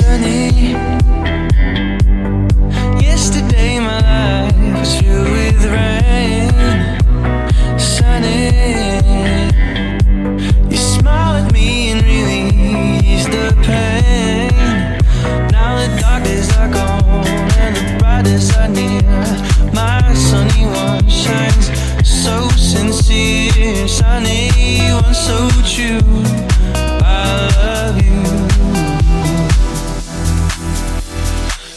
sunny. Yesterday my life was filled with rain. Sunny, you smile at me and really ease the pain. Now the dark days are gone and the bright days are near. My sunny one shines so sincere. Sunny one so true, I love you.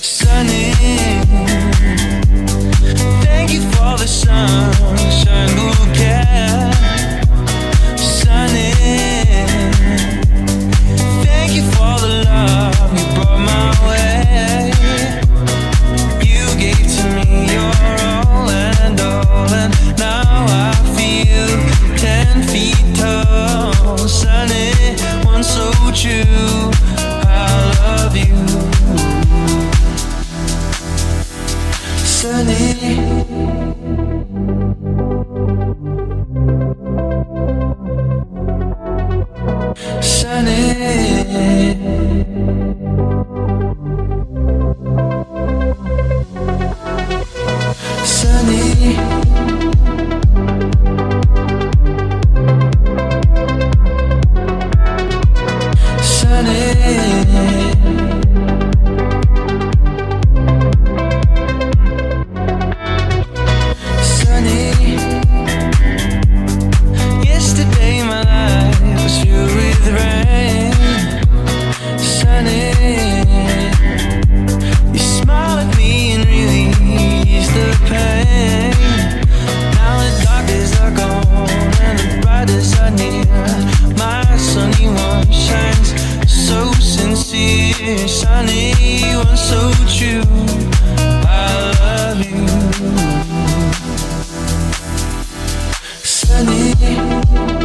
Sunny, thank you for the sunshine bouquet. Sunny, thank you for the love you brought my way. You gave to me your all, and now I feel 10 feet tall. Sunny, one so true, I love you. Sunny, sunny, sunny, sunny. Yesterday my life was filled with rain. Sunny, you smile at me and really ease the pain. Now the dark days are gone and the bright days are near. My sunny one shines so sincere. Sunny one so true, I love you. Sunny.